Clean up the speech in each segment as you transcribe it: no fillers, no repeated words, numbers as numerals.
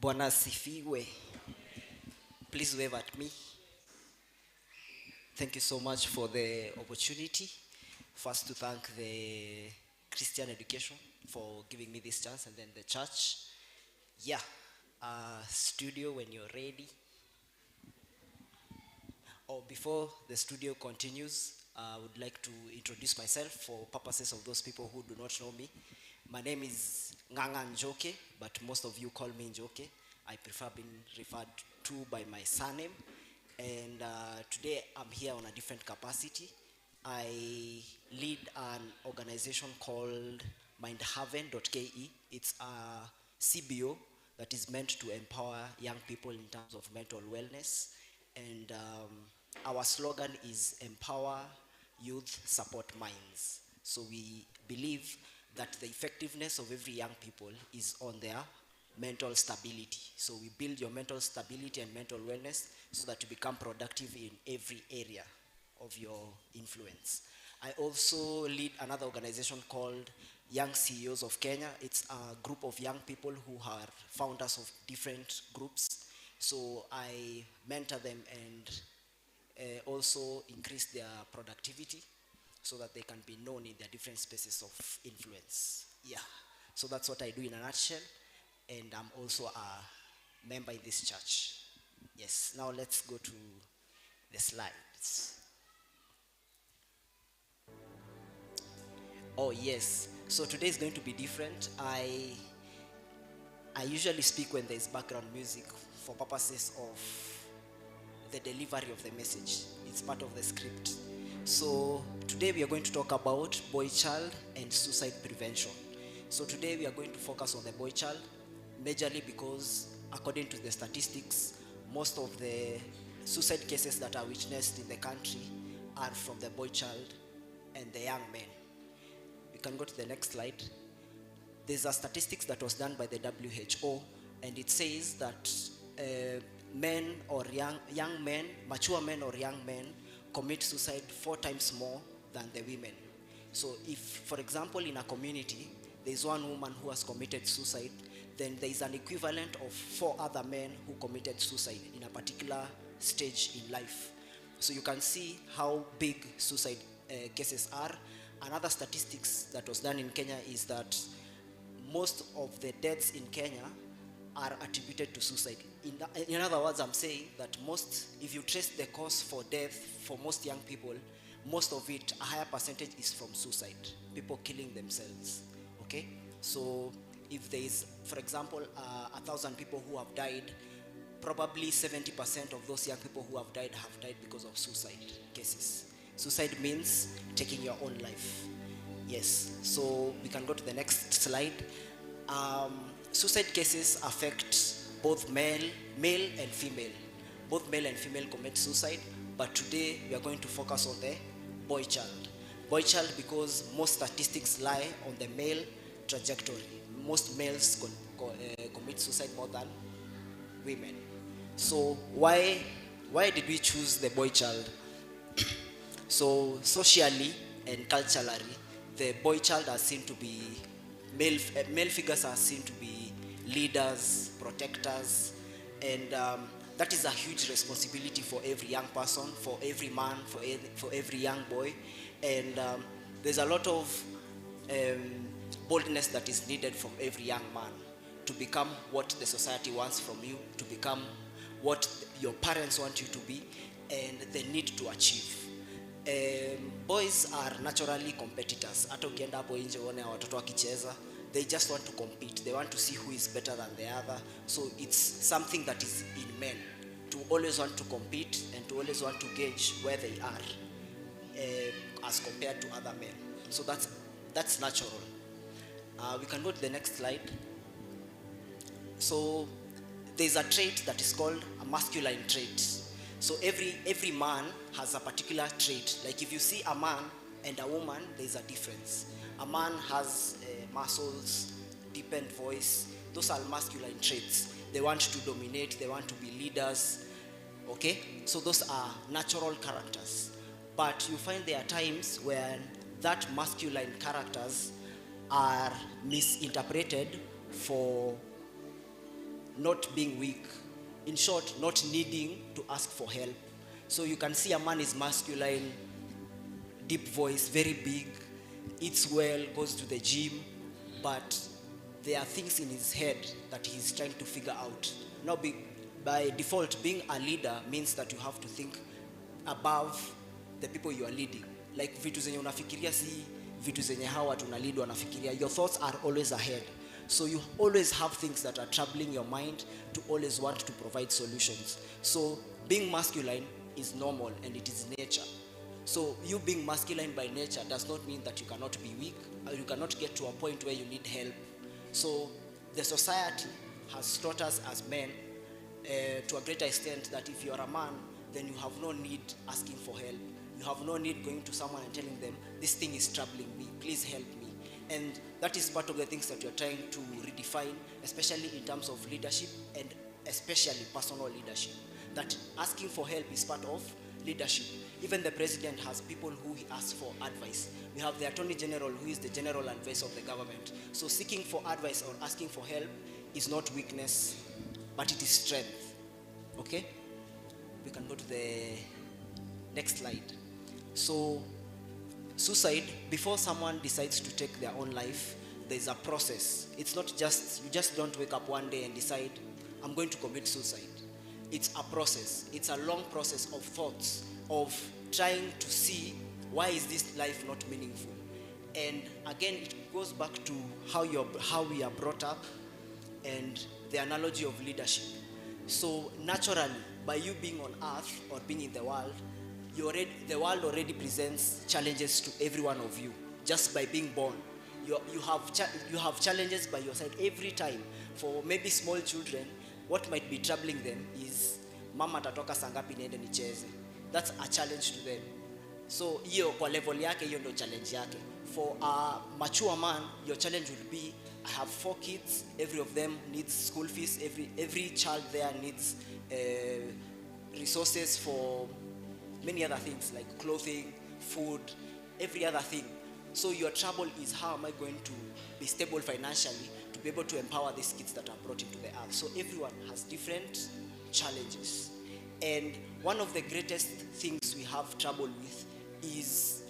Bwana asifiwe. Please wave at me. Thank you so much for the opportunity. First, to thank the Christian education for giving me this chance, and then the church. Yeah, studio when you're ready. Before the studio continues, I would like to introduce myself for purposes of those people who do not know me. My name is Njuki, but most of you call me Njuki. I prefer being referred to by my surname. And today I'm here on a different capacity. I lead an organization called mindhaven.ke. It's a CBO that is meant to empower young people in terms of mental wellness. And our slogan is empower youth, support minds. So we believe that the effectiveness of every young people is on their mental stability. So we build your mental stability and mental wellness so that you become productive in every area of your influence. I also lead another organization called Young CEOs of Kenya. It's a group of young people who are founders of different groups. So I mentor them and also increase their productivity so that they can be known in their different spaces of influence. Yeah, so that's what I do in a nutshell, and I'm also a member in this church. Yes, now let's go to the slides. Oh yes, so today is going to be different. I usually speak when there's background music for purposes of the delivery of the message. It's part of the script. So today we are going to talk about boy child and suicide prevention. So today we are going to focus on the boy child, majorly because according to the statistics, most of the suicide cases that are witnessed in the country are from the boy child and the young men. We can go to the next slide. There's a statistics that was done by the WHO, and it says that men or young men, mature men or young men, commit suicide 4 times more than the women. So if, for example, in a community, there's one woman who has committed suicide, then there is an equivalent of 4 other men who committed suicide in a particular stage in life. So you can see how big suicide cases are. Another statistics that was done in Kenya is that most of the deaths in Kenya are attributed to suicide. In other words, I'm saying that if you trace the cause for death for most young people, most of it, a higher percentage is from suicide, people killing themselves, okay? So if there is, for example, 1,000 people who have died, probably 70% of those young people who have died because of suicide cases. Suicide means taking your own life. Yes, so we can go to the next slide. Suicide cases affect both male and female. Both male and female commit suicide, but today we are going to focus on the boy child. Boy child because most statistics lie on the male trajectory. Most males commit suicide more than women. So why did we choose the boy child? So socially and culturally, the boy child are seen to be, male figures are seen to be leaders, protectors, and that is a huge responsibility for every young person, for every man, for every young boy. And there's a lot of boldness that is needed from every young man to become what the society wants from you, to become what your parents want you to be, and the need to achieve. Boys are naturally competitors. Hata ukienda hapo nje uone watoto wakicheza, they just want to compete. They want to see who is better than the other. So it's something that is in men, to always want to compete and to always want to gauge where they are as compared to other men. So that's natural. We can go to the next slide. So there's a trait that is called a masculine trait. So every man has a particular trait. Like if you see a man and a woman, there's a difference. A man has muscles, deepened voice. Those are masculine traits. They want to dominate, they want to be leaders. Okay? So those are natural characters. But you find there are times when that masculine characters are misinterpreted for not being weak. In short, not needing to ask for help. So you can see a man is masculine, deep voice, very big, eats well, goes to the gym, but there are things in his head that he's trying to figure out. Now, by default, being a leader means that you have to think above the people you are leading. Like vitu zenye unafikiria si vitu zenye hawa tunalead wanafikiria. Your thoughts are always ahead. So you always have things that are troubling your mind to always want to provide solutions. So being masculine is normal and it is nature. So you being masculine by nature does not mean that you cannot be weak or you cannot get to a point where you need help. So the society has taught us as men to a greater extent that if you are a man, then you have no need asking for help. You have no need going to someone and telling them, this thing is troubling me, please help me. And that is part of the things that you're trying to redefine, especially in terms of leadership and especially personal leadership. That asking for help is part of leadership. Even the president has people who he asks for advice. We have the attorney general who is the general advisor of the government. So seeking for advice or asking for help is not weakness, but it is strength. Okay? We can go to the next slide. So suicide, before someone decides to take their own life, there's a process. It's not just, you just don't wake up one day and decide, I'm going to commit suicide. It's a process. It's a long process of thoughts, of trying to see why is this life not meaningful. And again, it goes back to how we are brought up and the analogy of leadership. So naturally, by you being on earth or being in the world, the world already presents challenges to every one of you just by being born. You have challenges by your side every time. For maybe small children, what might be troubling them is mama tatoka sangapi niende nicheze. That's a challenge to them. So hiyo kwa level yake, hiyo ndo challenge yake. For a mature man, your challenge will be, I have 4 kids, every of them needs school fees, every child there needs resources for many other things like clothing, food, every other thing. So your trouble is, how am I going to be stable financially to be able to empower these kids that are brought into the earth? So everyone has different challenges. And one of the greatest things we have trouble with is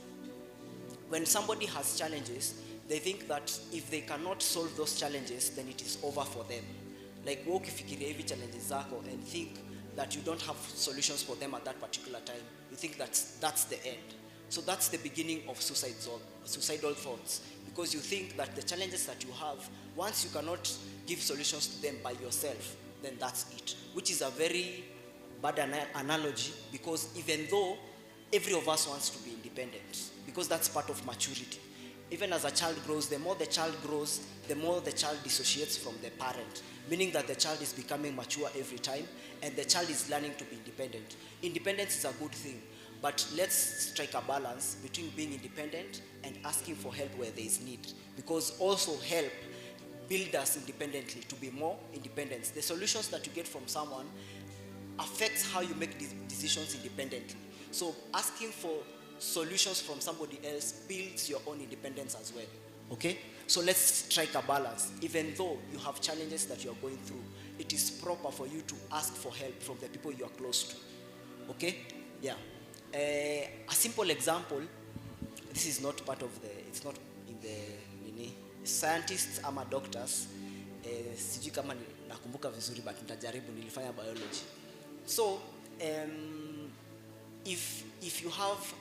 when somebody has challenges, they think that if they cannot solve those challenges, then it is over for them. Like ukifikiria hivi challenges zako and think that you don't have solutions for them at that particular time, you think that's the end. So that's the beginning of suicidal thoughts, because you think that the challenges that you have, once you cannot give solutions to them by yourself, then that's it. Which is a very bad analogy, because even though every of us wants to be independent, because that's part of maturity. Even as a child grows, the more the child grows, the more the child dissociates from the parent, meaning that the child is becoming mature every time and the child is learning to be independent. Independence is a good thing, but let's strike a balance between being independent and asking for help where there is need, because also help build us independently to be more independent. The solutions that you get from someone affects how you make decisions independently. So asking for solutions from somebody else builds your own independence as well. Okay? So let's strike a balance. Even though you have challenges that you're going through, it is proper for you to ask for help from the people you are close to. Okay? Yeah. A simple example, this is not part of it's not in the scientists ama doctors, sijui kama nakumbuka vizuri, but nitajaribu, nilifanya biology. So, if you have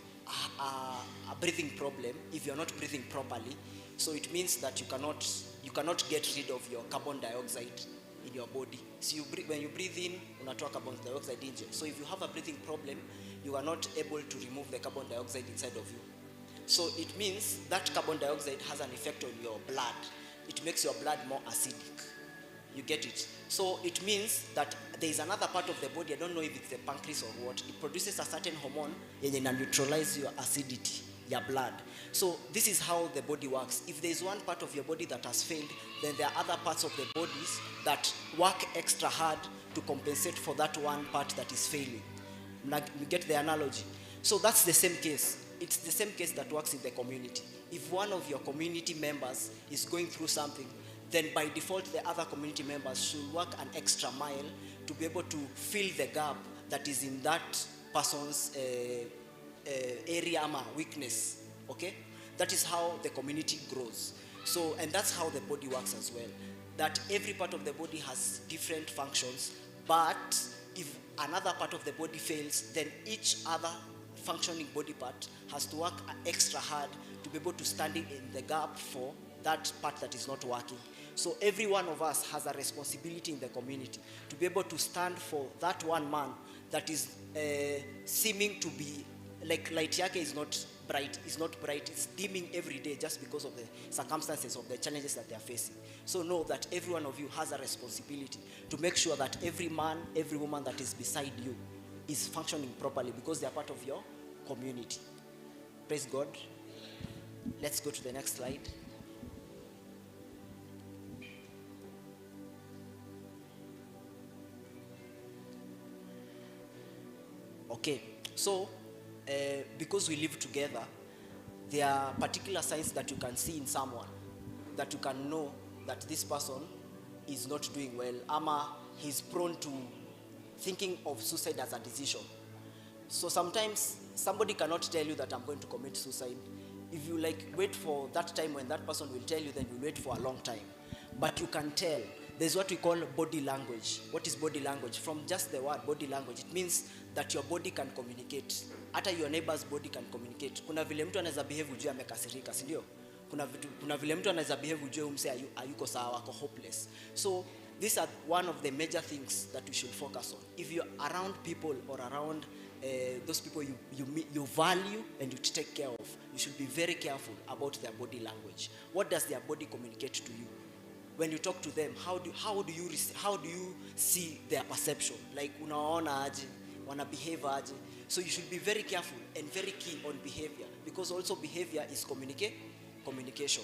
a breathing problem, if you're not breathing properly, so it means that you cannot get rid of your carbon dioxide in your body. So when you breathe in, unatoa carbon dioxide nje. So if you have a breathing problem, you are not able to remove the carbon dioxide inside of you. So it means that carbon dioxide has an effect on your blood. It makes your blood more acidic. You get it? So it means that there is another part of the body, I don't know if it's the pancreas or what, it produces a certain hormone and neutralizes your acidity, your blood. So this is how the body works. If there is one part of your body that has failed, then there are other parts of the bodies that work extra hard to compensate for that one part that is failing. You get the analogy? So that's the same case. It's the same case that works in the community. If one of your community members is going through something, then by default the other community members should work an extra mile to be able to fill the gap that is in that person's area or weakness. Okay, that is how the community grows. So, and that's how the body works as well, that every part of the body has different functions, but if another part of the body fails, then each other functioning body part has to work extra hard to be able to stand in the gap for that part that is not working. So every one of us has a responsibility in the community to be able to stand for that one man that is seeming to be like light yake is not bright, it's dimming every day just because of the circumstances of the challenges that they are facing. So know that every one of you has a responsibility to make sure that every man, every woman that is beside you is functioning properly because they are part of your community. Praise God. Let's go to the next slide. Okay, so because we live together, there are particular signs that you can see in someone that you can know that this person is not doing well, ama he's prone to thinking of suicide as a decision. So sometimes somebody cannot tell you that I'm going to commit suicide. If you wait for that time when that person will tell you, then you'll wait for a long time. But you can tell. There's what we call body language. What is body language? From just the word body language, it means that your body can communicate. Hata your neighbor's body can communicate. Kuna vile mtu anaweza behave ujue amekasirika, si ndio? Kuna vile mtu anaweza behave ujue umse ayuko sawa, ako hopeless. So these are one of the major things that we should focus on. If you're around people or around those people you value and you take care of, you should be very careful about their body language. What does their body communicate to you? When you talk to them, how do you see their perception? Like unaona aje, wana behave aje. So you should be very careful and very key on behavior, because also behavior is communication.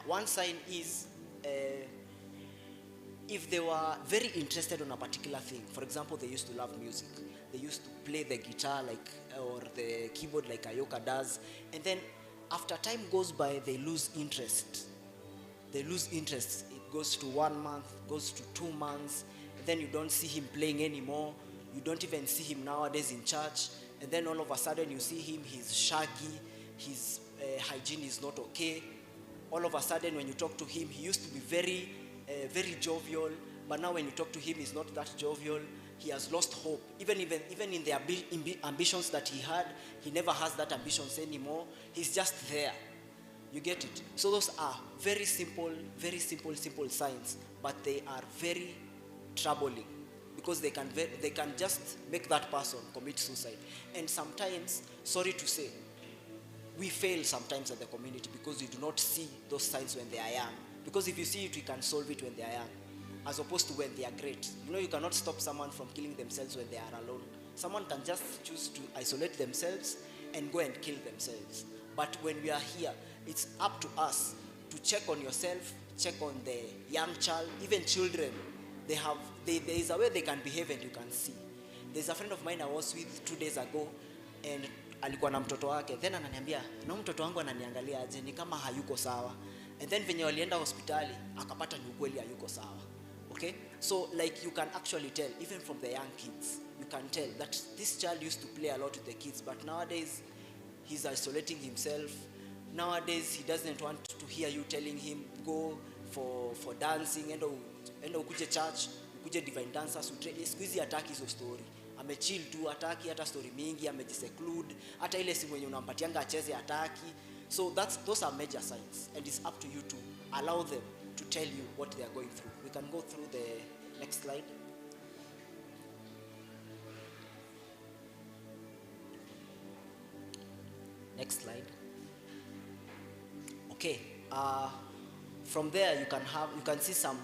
One sign is if they were very interested in a particular thing. For example, they used to love music. They used to play the guitar or the keyboard like Ayoka does, and then after time goes by, they lose interest. It goes to 1 month, goes to 2 months, and then you don't see him playing anymore. You don't even see him nowadays in church. And then all of a sudden you see him, he's shaggy, his hygiene is not okay. All of a sudden when you talk to him, he used to be very jovial, but now when you talk to him, he's not that jovial. He has lost hope. Even in the ambitions that he had, he never has that ambitions anymore. He's just there. You get it? So those are very simple signs, but they are very troubling because they can just make that person commit suicide. And sometimes, sorry to say, we fail sometimes at the community because we do not see those signs when they are young. Because if you see it, we can solve it when they are young, as opposed to when they are great. You cannot stop someone from killing themselves when they are alone. Someone can just choose to isolate themselves and go and kill themselves. But when we are here, it's up to us to check on yourself, check on the young child, even children. There is a way they can behave and you can see. There's a friend of mine I was with 2 days ago, and alikuwa na mtoto wake. Then ananiambia, na mtoto wangu ananiangalia aje, ni kama hayuko sawa. And then venye walienda hospitali, akapata ni ukweli hayuko sawa. Okay? So you can actually tell, even from the young kids, you can tell that this child used to play a lot with the kids, but nowadays he's isolating himself. Nowadays he doesn't want to hear you telling him go for dancing and ukuje church, ukuje divine dancers, siku hizi hataki hizo story. Amechill tu, hataki hata story mingi, amejiseclude, hata ile simu yenye unampatianga acheze hataki. So those are major signs, and it's up to you to allow them to tell you what they are going through. We can go through the next slide. Next slide. Okay. From there you can see some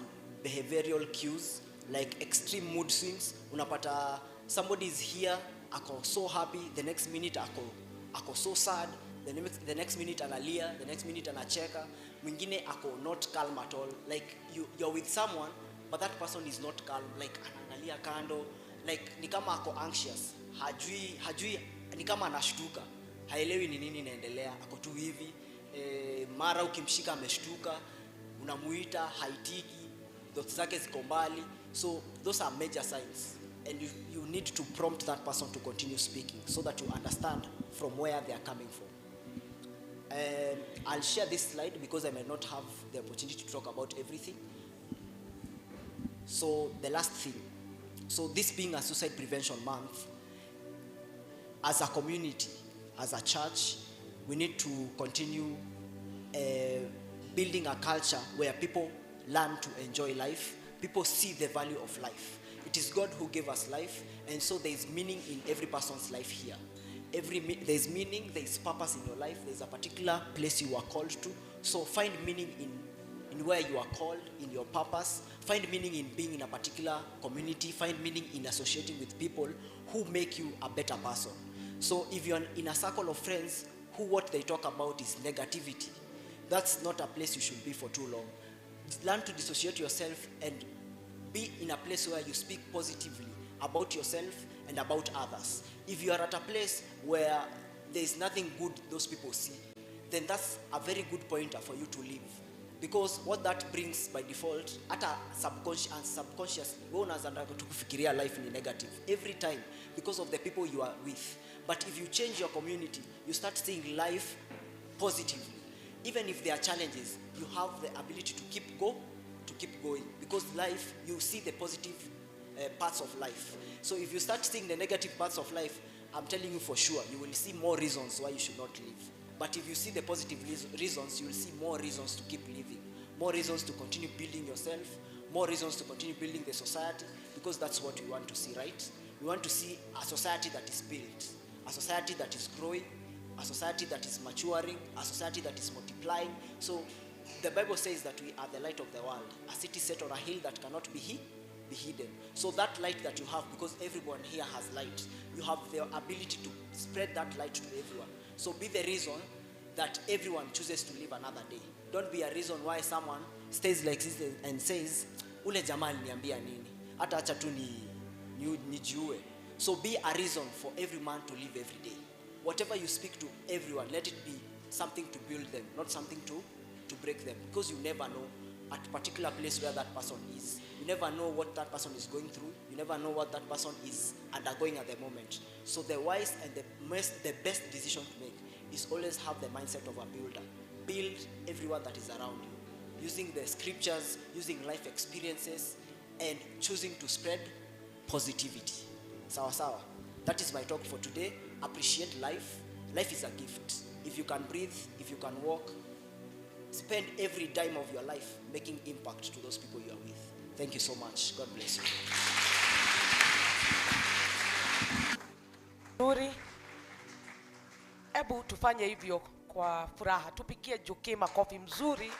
behavioral cues like extreme mood swings. Unapata somebody is here, ako so happy, the next minute ako so sad, the next minute analia, the next minute anacheka, mwingine ako not calm at all. Like you're with someone, but that person is not calm, like analia kando, like ni kama ako anxious, hajui ni kama anashtuka, haelewi ni nini inaendelea, ako tu hivi, mara ukimshika ameshtuka. unamuita haitiki, thoughts zake ziko mbali. So those are major signs, and you need to prompt that person to continue speaking so that you understand from where they are coming from. I'll share this slide because I may not have the opportunity to talk about everything. So the last thing, so this being a suicide prevention month, as a community, as a church, we need to continue building a culture where people learn to enjoy life. People see the value of life. It is God who gave us life, and so there is meaning in every person's life here. There is meaning, there is purpose in your life. There is a particular place you are called to. So find meaning in where you are called, in your purpose. Find meaning in being in a particular community. Find meaning in associating with people who make you a better person. So if you're in a circle of friends who what they talk about is negativity, that's not a place you should be for too long. Learn to dissociate yourself and be in a place where you speak positively about yourself and about others. If you are at a place where there is nothing good those people see, then that's a very good pointer for you to leave. Because what that brings by default, at a subconsciously, we unaanza kufikiria life in negative every time because of the people you are with. But if you change your community, you start seeing life positively. Even if there are challenges, you have the ability to keep going, because life, you see the positive parts of life. So if you start seeing the negative parts of life, I'm telling you for sure, you will see more reasons why you should not live. But if you see the positive reasons, you will see more reasons to keep living, more reasons to continue building yourself, more reasons to continue building the society, because that's what we want to see, right? We want to see a society that is built, a society that is growing, a society that is maturing, a society that is multiplying. So the Bible says that we are the light of the world, a city set on a hill that cannot be hidden. So that light that you have, because everyone here has light, you have the ability to spread that light to everyone. So be the reason that everyone chooses to live another day. Don't be a reason why someone stays like this and says, ule jamaa aliniambia nini, hata acha tu nijiue. So be a reason for every man to live every day. Whatever you speak to everyone, let it be something to build them, not something to break them. Because you never know at a particular place where that person is. You never know what that person is going through. You never know what that person is undergoing at the moment. So the wise and the best decision to make is always have the mindset of a builder. Build everyone that is around you, using the scriptures, using life experiences, and choosing to spread positivity. Sawa sawa. That is my talk for today. Appreciate life. Life is a gift. If you can breathe, if you can walk, spend every dime of your life making impact to those people you are with. Thank you so much. God bless you. Nuri, ebu tufanye hivyo kwa furaha. Tupigie Njuki makofi mzuri.